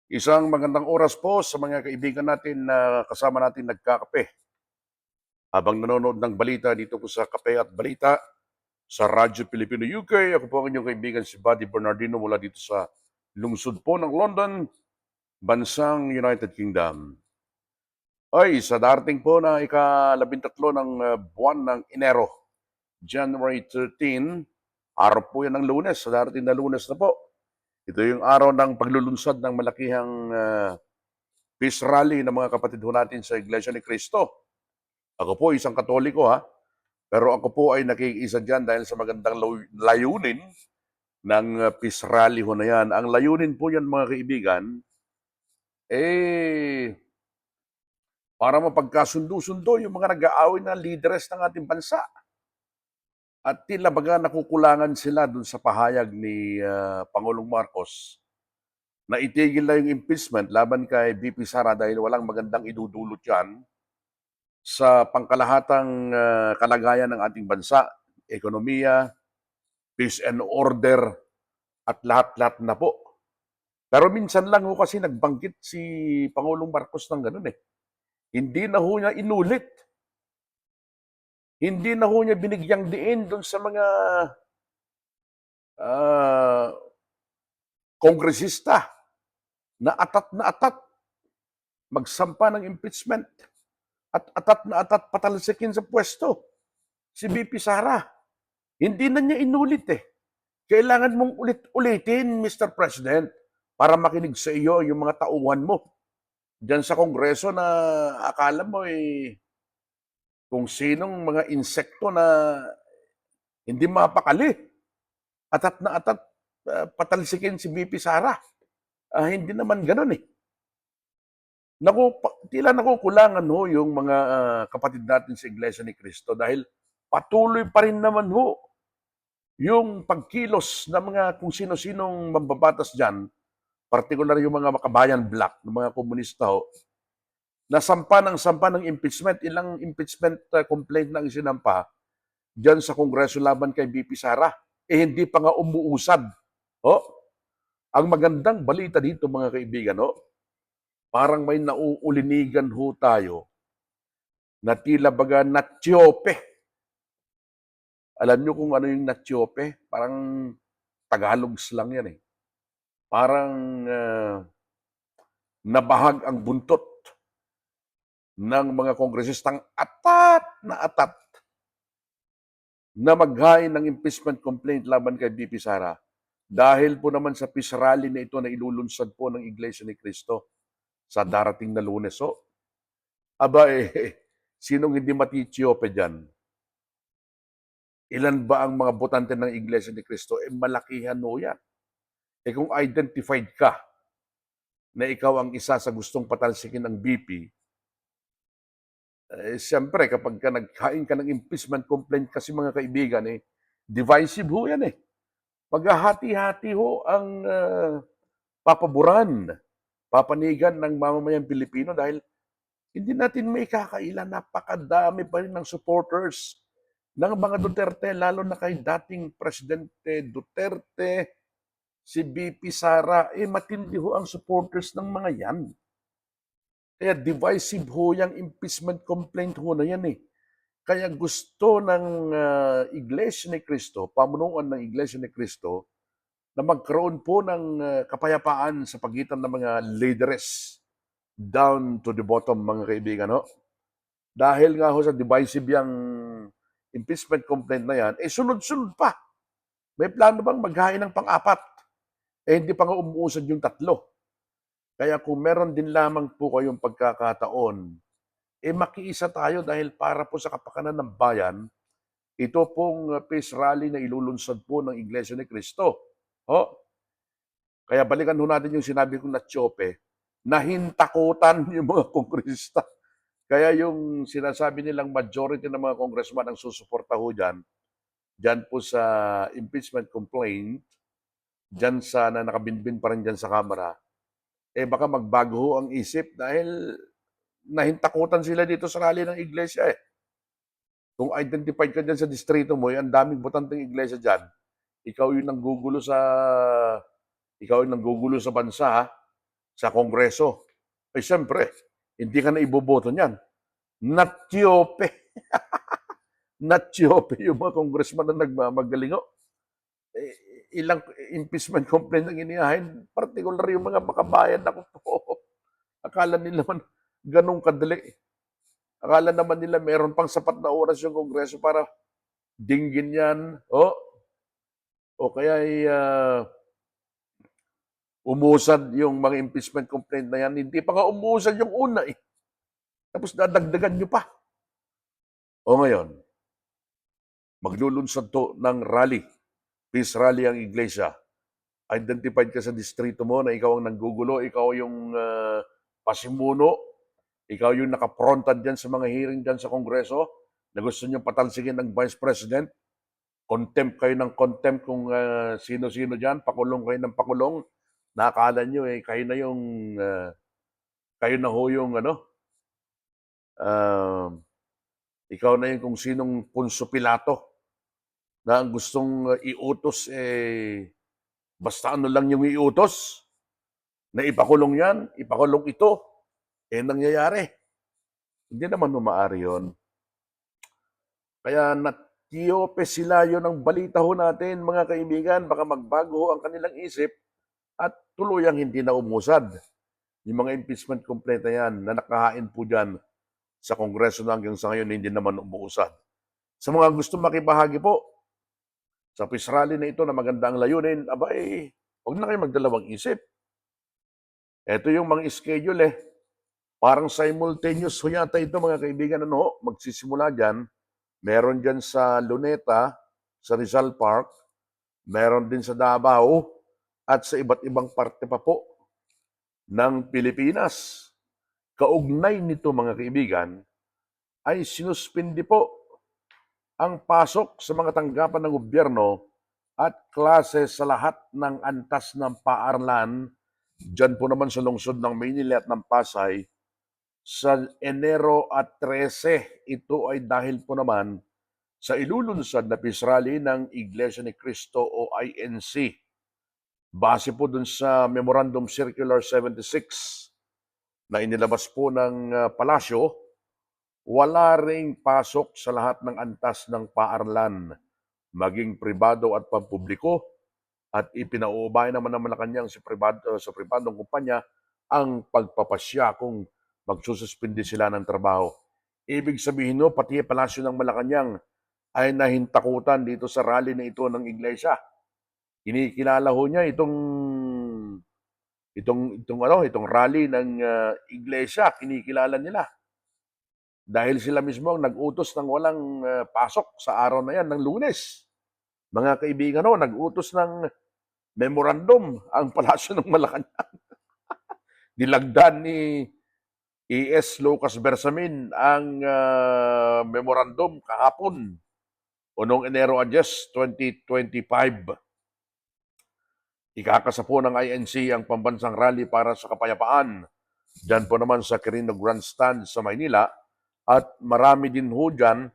Isang magandang oras po sa mga kaibigan natin na kasama natin nagkakape habang nanonood ng balita dito po sa Kape at Balita sa Radyo Pilipino UK. Ako po ang inyong kaibigan si Buddy Bernardino mula dito sa lungsod po ng London, bansang United Kingdom. Ay, sa darating po na ika-13 ng buwan ng Enero, January 13, araw po yan ng Lunes, sa darating na Lunes na po. Ito yung araw ng paglulunsad ng malakihang peace rally ng mga kapatid ho natin sa Iglesia ni Cristo. Ako po isang Katoliko ha, pero ako po ay nakikiisa dyan dahil sa magandang layunin ng peace rally ho na yan. Ang layunin po yan mga kaibigan, para mapagkasundo-sundo yung mga nag-aaway na leaders ng ating bansa. At tila baga nakukulangan sila dun sa pahayag ni Pangulong Marcos na itigil na yung impeachment laban kay VP Sara dahil walang magandang idudulot yan sa pangkalahatang kalagayan ng ating bansa, ekonomiya, peace and order, at lahat-lahat na po. Pero minsan lang ho kasi nagbanggit si Pangulong Marcos ng ganun eh. Hindi na ho niya inulit. Hindi na ho niya binigyang diin doon sa mga uh, kongresista na atat magsampa ng impeachment at atat patalsikin sa pwesto si VP Sara. Hindi na niya inulit eh. Kailangan mong ulit-ulitin, Mr. President, para makinig sa iyo yung mga tauhan mo. Diyan sa Kongreso na akala mo kung sinong mga insekto na hindi mapakali. Atat na atat, patalsikin si VP Sara. Hindi naman ganun eh. Tila nakukulangan ho yung mga kapatid natin sa Iglesia ni Cristo dahil patuloy pa rin naman ho yung pagkilos ng mga kung sino-sinong mambabatas dyan, partikular yung mga makabayan black, ng mga komunista ho, na sampa ng impeachment, ilang impeachment complaint na isinampa dyan sa Kongreso laban kay VP Sara. Hindi pa nga umuusad. Oh, ang magandang balita dito mga kaibigan, parang may nauulinigan ho tayo na tila baga natyope. Alam nyo kung ano yung natyope? Parang Tagalog slang yan eh. Parang nabahag ang buntot ng mga kongresistang atat na maghain ng impeachment complaint laban kay VP Sara dahil po naman sa peace rally na ito na ilulunsad po ng Iglesia ni Cristo sa darating na Lunes. Aba sinong hindi matityope dyan? Ilan ba ang mga botante ng Iglesia ni Cristo? Malakihan ho yan. Kung identified ka na ikaw ang isa sa gustong patalsikin ng BP, siyempre kapag nagkain ka ng impeachment complaint kasi mga kaibigan, divisive ho yan eh. Maghahati-hati ho ang papaboran, papanigan ng mamamayang Pilipino dahil hindi natin may kakailan, napakadami pa rin ng supporters ng mga Duterte, lalo na kay dating Presidente Duterte, si VP Sara, matindi ho ang supporters ng mga yan. Kaya divisive ho yung impeachment complaint ho na yan eh. Kaya gusto ng Iglesia ni Cristo, pamunuan ng Iglesia ni Cristo, na magkaroon po ng kapayapaan sa pagitan ng mga leaders down to the bottom, mga kaibigan. Dahil nga ho sa divisive yung impeachment complaint na yan, sunod-sunod pa. May plano bang maghain ng pang-apat? Hindi pa nga umuusad yung tatlo. Kaya kung meron din lamang po kayong pagkakataon, makiisa tayo dahil para po sa kapakanan ng bayan, ito pong peace rally na ilulunsad po ng Iglesia ni Cristo. Kaya balikan ho natin yung sinabi kong natyope, nahintakutan yung mga kongresista. Kaya yung sinasabi nilang majority ng mga congressman ang susuporta ho dyan po sa impeachment complaint, dyan sa na nakabinbin pa rin dyan sa Kamara, baka magbago ho ang isip dahil nahintakutan sila dito sa rally ng iglesia eh. Kung identified ka dyan sa distrito mo, ang daming botanteng iglesia dyan, ikaw yung nanggugulo sa bansa ha. sa Kongreso. Ay siyempre, hindi ka na iboboto niyan. Natyope. Natyope yung mga congressman na nagmamagalingo. Ilang impeachment complaint ang inihain, particular yung mga makabayan. Ako po, akala nila man ganun kadali. Akala naman nila meron pang sapat na oras yung Kongreso para dinggin yan. O kaya umusad yung mga impeachment complaint na yan. Hindi pa nga umusad yung una eh. Tapos dadagdagan nyo pa. O ngayon, maglulunsad to ng rally. Peace rally ang iglesia. Identified ka sa distrito mo na ikaw ang nanggugulo, ikaw yung pasimuno, ikaw yung nakaprontad dyan sa mga hearing dyan sa Kongreso na gusto nyo patalsigin ng Vice President. Contempt kayo ng contempt kung sino-sino dyan, pakulong kayo ng pakulong. Nakakala nyo kayo na yung, kayo na ho yung ikaw na yung kung sinong Punso Pilato na ang gustong iutos basta ano lang yung iutos na ipakulong yan, ipakulong ito, nangyayari. Hindi naman maaari yun. Kaya natiyope sila yun ang balita ho natin, mga kaibigan, baka magbago ang kanilang isip at tuluyang hindi na umusad. Yung mga impeachment complaint na yan na nakahain po dyan sa Kongreso na hanggang sa ngayon hindi naman umuusad. Sa mga gusto makibahagi po sa peace rally na ito na maganda ang layunin, huwag na kayo magdalawang isip. Ito yung mga schedule Parang simultaneous ho yata ito mga kaibigan. Magsisimula dyan. Meron dyan sa Luneta, sa Rizal Park. Meron din sa Davao at sa iba't ibang parte pa po ng Pilipinas. Kaugnay nito mga kaibigan ay sinuspindi po ang pasok sa mga tanggapan ng gobyerno at klase sa lahat ng antas ng paaralan. Diyan po naman sa lungsod ng Maynila at ng Pasay sa Enero at 13. Ito ay dahil po naman sa ilulunsad na peace rally ng Iglesia ni Cristo o INC. Base po dun sa Memorandum Circular 76 na inilabas po ng palasyo, wala ring pasok sa lahat ng antas ng paaralan, maging pribado at pampubliko, at ipinauubay naman ng Malacanang sa pribadong kumpanya ang pagpapasya kung magsususpindi sila ng trabaho. Ibig sabihin pati palasyo ng Malacanang ay nahintakutan dito sa rally na ito ng iglesia. Kinikilala ho niya itong rally ng iglesia, kinikilala nila. Dahil sila mismo ang nag-utos ng walang pasok sa araw na yan ng Lunes. Mga kaibigan nag-utos ng memorandum ang palasyo ng Malacanang. Nilagdan ni E.S. Lucas Bersamin ang memorandum kahapon o noong Enero 10, 2025. Ikakasa po ng INC ang pambansang rally para sa kapayapaan. Diyan po naman sa Quirino Grandstand sa Maynila. At marami din ho dyan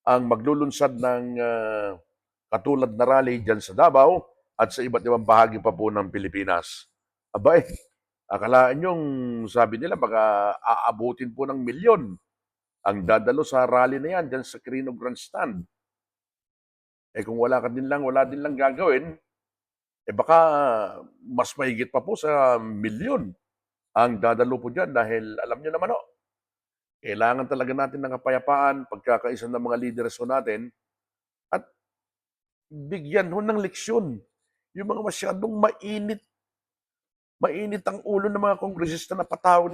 ang maglulunsad ng katulad na rally dyan sa Davao at sa iba't ibang bahagi pa po ng Pilipinas. Akalaan yung sabi nila baka aabutin po ng milyon ang dadalo sa rally na yan dyan sa Quirino Grandstand. Kung wala din lang gagawin, baka mas mahigit pa po sa milyon ang dadalo po dyan dahil alam nyo naman kailangan talaga natin ng kapayapaan, pagkakaisa ng mga leaders natin, at bigyan ng leksyon. Yung mga masyadong mainit ang ulo ng mga kongresista na patawag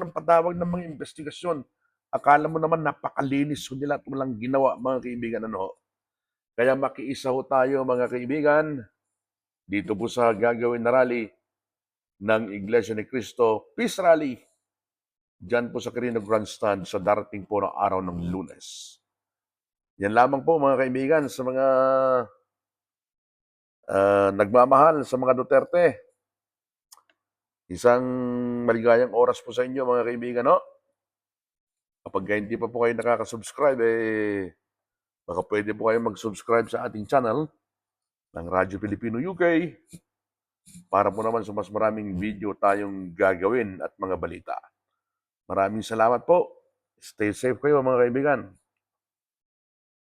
ng mga investigasyon. Akala mo naman napakalinis nila at walang ginawa, mga kaibigan. Kaya makiisa tayo, mga kaibigan, dito po sa gagawin na rally ng Iglesia ni Cristo, Peace Rally, dyan po sa Quirino Grandstand sa darating po na araw ng Lunes. Yan lamang po mga kaibigan sa mga nagmamahal sa mga Duterte. Isang maligayang oras po sa inyo mga kaibigan. Kapag hindi pa po kayo nakaka-subscribe, baka pwede po kayo mag-subscribe sa ating channel ng Radyo Pilipino UK para po naman sa mas maraming video tayong gagawin at mga balita. Maraming salamat po. Stay safe kayo mga kaibigan.